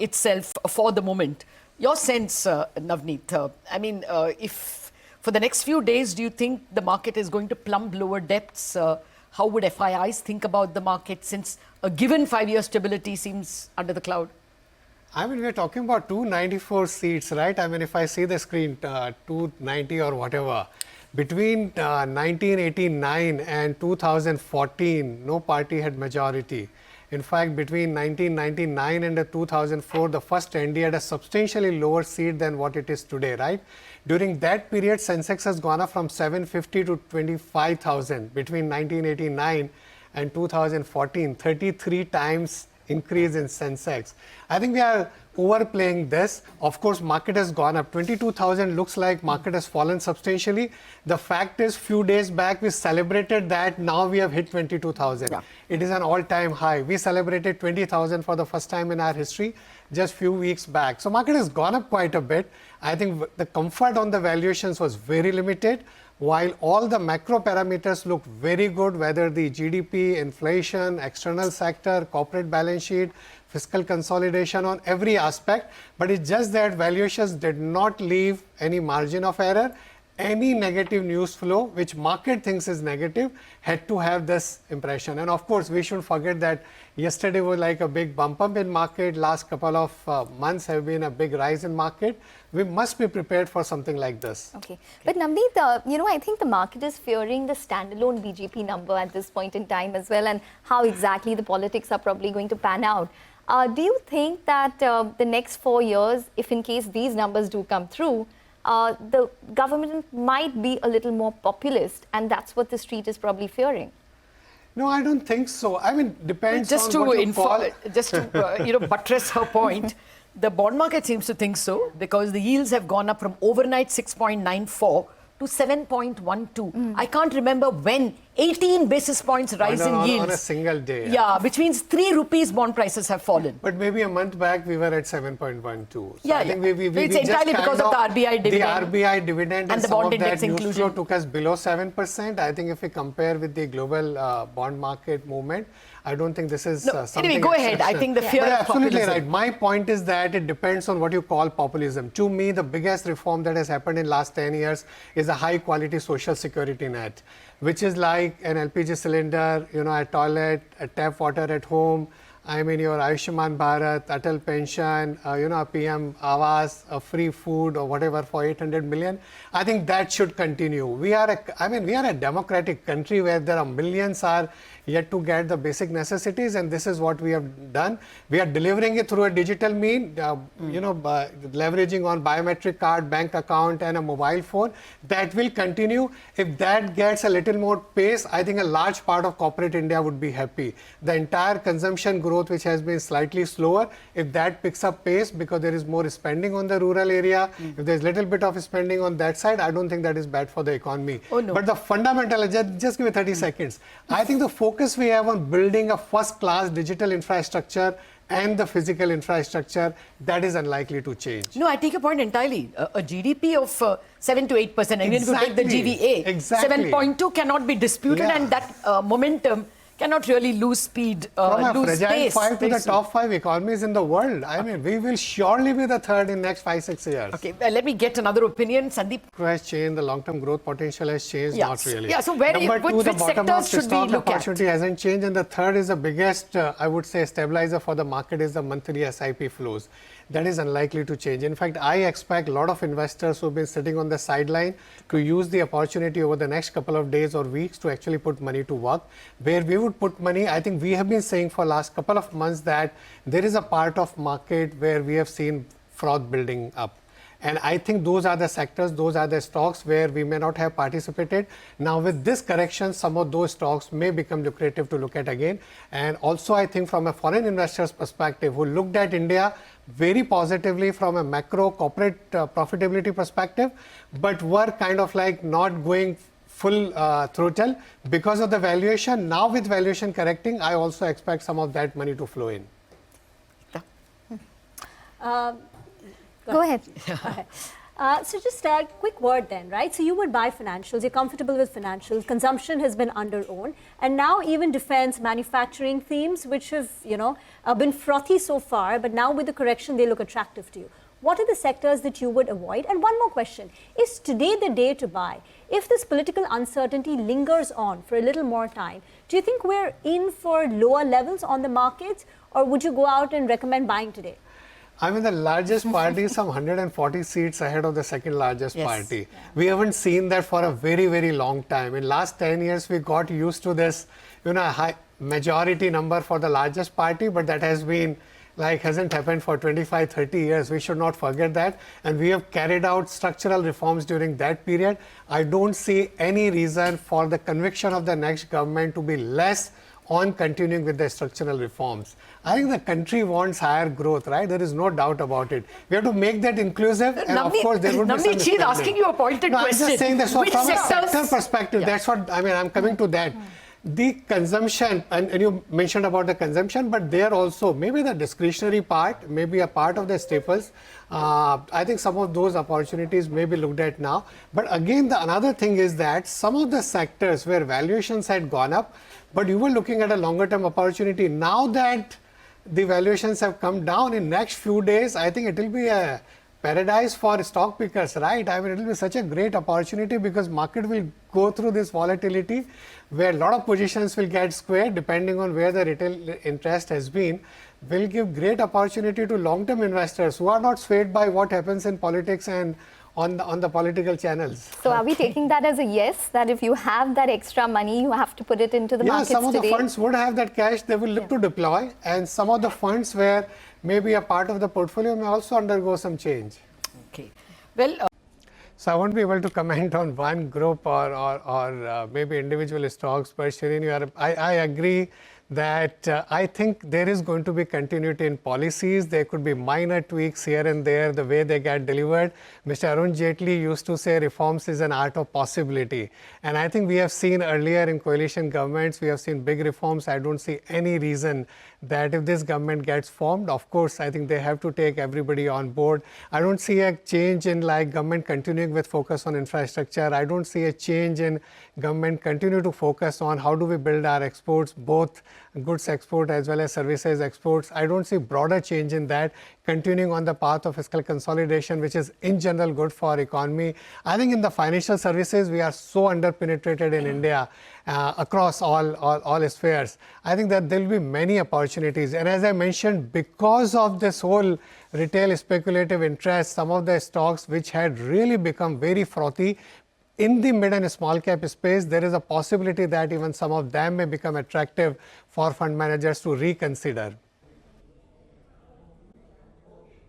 itself for the moment. Your sense, Navneet, I mean, if for the next few days, do you think the market is going to plumb lower depths? How would FIIs think about the market, since a given 5-year stability seems under the cloud? I mean, we're talking about 294 seats, right? I mean, if I see the screen, 290 or whatever. Between 1989 and 2014, no party had majority. In fact, between 1999 and 2004, the first ND had a substantially lower seat than what it is today, right? During that period, Sensex has gone up from 750 to 25,000 between 1989 and 2014, 33 times increase in Sensex. I think we are overplaying this. Of course, market has gone up. 22,000 looks like market has fallen substantially. The fact is, few days back, we celebrated that. Now we have hit 22,000. Yeah. It is an all-time high. We celebrated 20,000 for the first time in our history just few weeks back. So market has gone up quite a bit. I think the comfort on the valuations was very limited, while all the macro parameters look very good, whether the GDP, inflation, external sector, corporate balance sheet, fiscal consolidation on every aspect. But it's just that valuations did not leave any margin of error. Any negative news flow, which market thinks is negative, had to have this impression. And of course, we shouldn't forget that yesterday was like a big bump up in market. Last couple of months have been a big rise in market. We must be prepared for something like this. Okay. But Navneet, you know, I think the market is fearing the standalone BJP number at this point in time as well, and how exactly the politics are probably going to pan out. Do you think that the next 4 years, if in case these numbers do come through, the government might be a little more populist, and that's what the street is probably fearing? No, I don't think so. I mean, depends just on to what you call... Just to buttress her point, the bond market seems to think so, because the yields have gone up from overnight 6.94 to 7.12. I can't remember when 18 basis points rise in yields. On a single day. Yeah, which means 3 rupees bond prices have fallen. But maybe a month back, we were at 7.12. So yeah, I think we it's entirely because of the RBI dividend. The RBI dividend and the some bond of that index news flow took us below 7%. I think if we compare with the global bond market movement, I don't think this is something anyway, go ahead. I think the fear But of absolutely populism. right. My point is that it depends on what you call populism. To me, the biggest reform that has happened in last 10 years is a high quality social security net, which is like an LPG cylinder, a toilet, a tap water at home. I mean, your Ayushman Bharat, Atal pension, a PM Awas, a free food or whatever for 800 million. I think that should continue. We are a democratic country where there are millions are yet to get the basic necessities, and this is what we have done. We are delivering it through a digital mean, leveraging on biometric card, bank account, and a mobile phone. That will continue. If that gets a little more pace, I think a large part of corporate India would be happy. The entire consumption growth, which has been slightly slower, if that picks up pace because there is more spending on the rural area, if there's little bit of spending on that side, I don't think that is bad for the economy. Oh, no. But the fundamental, just give me 30 seconds. I think the focus we have on building a first-class digital infrastructure and the physical infrastructure, that is unlikely to change. No, I take your point entirely. A GDP of 7 to 8%, and if you take the GVA, 7.2 cannot be disputed, and that momentum cannot really lose speed, From lose a fragile pace. 5 to the top 5 economies in the world. I mean, we will surely be the third in next 5-6 years. Okay, let me get another opinion. Sandeep? Has changed, the long-term growth potential has changed, not really. Yeah, so which sectors should we look at? Opportunity hasn't changed, and the third is the biggest, I would say, stabilizer for the market is the monthly SIP flows. That is unlikely to change. In fact, I expect a lot of investors who have been sitting on the sideline to use the opportunity over the next couple of days or weeks to actually put money to work. Where we would put money, I think we have been saying for last couple of months that there is a part of market where we have seen froth building up. And I think those are the sectors, those are the stocks where we may not have participated. Now with this correction, some of those stocks may become lucrative to look at again. And also I think from a foreign investor's perspective who looked at India very positively from a macro corporate profitability perspective, but were kind of like not going full throttle because of the valuation. Now with valuation correcting, I also expect some of that money to flow in. Go ahead. So just a quick word then, right? So you would buy financials, you're comfortable with financials, consumption has been under own, and now even defense, manufacturing themes, which have, been frothy so far, but now with the correction, they look attractive to you. What are the sectors that you would avoid? And one more question, is today the day to buy? If this political uncertainty lingers on for a little more time, do you think we're in for lower levels on the markets, or would you go out and recommend buying today? I mean, the largest party is some 140 seats ahead of the second largest party. Yeah. We haven't seen that for a very, very long time. In last 10 years, we got used to this, high majority number for the largest party, but that has been hasn't happened for 25, 30 years. We should not forget that. And we have carried out structural reforms during that period. I don't see any reason for the conviction of the next government to be less on continuing with the structural reforms. I think the country wants higher growth, right? There is no doubt about it. We have to make that inclusive, and of course there would be some she's asking you a pointed question. I'm just saying that from sectors? A sector perspective, that's what, I'm coming to that. The consumption, and you mentioned about the consumption, but there also, maybe the discretionary part, maybe a part of the staples, I think some of those opportunities may be looked at now. But again, the another thing is that some of the sectors where valuations had gone up, but you were looking at a longer term opportunity. Now that the valuations have come down in next few days, I think it will be a paradise for stock pickers, right? I mean, it will be such a great opportunity because market will go through this volatility where a lot of positions will get squared depending on where the retail interest has been, will give great opportunity to long-term investors who are not swayed by what happens in politics and on the political channels. So are we taking that as a yes, that if you have that extra money, you have to put it into the markets today? Yeah, some of the funds would have that cash, they will look to deploy, and some of the funds where maybe a part of the portfolio may also undergo some change. Okay. Well, so I won't be able to comment on one group or maybe individual stocks, but Shireen, I agree that I think there is going to be continuity in policies. There could be minor tweaks here and there, the way they get delivered. Mr. Arun Jaitley used to say reforms is an art of possibility. And I think we have seen earlier in coalition governments, we have seen big reforms. I don't see any reason that if this government gets formed, of course, I think they have to take everybody on board. I don't see a change in government continuing with focus on infrastructure. I don't see a change in government continue to focus on how do we build our exports, both goods export as well as services exports. I don't see broader change in that, continuing on the path of fiscal consolidation, which is in general good for economy. I think in the financial services, we are so underpenetrated in India across all spheres. I think that there will be many opportunities. And as I mentioned, because of this whole retail speculative interest, some of the stocks which had really become very frothy, in the mid and small cap space, there is a possibility that even some of them may become attractive for fund managers to reconsider.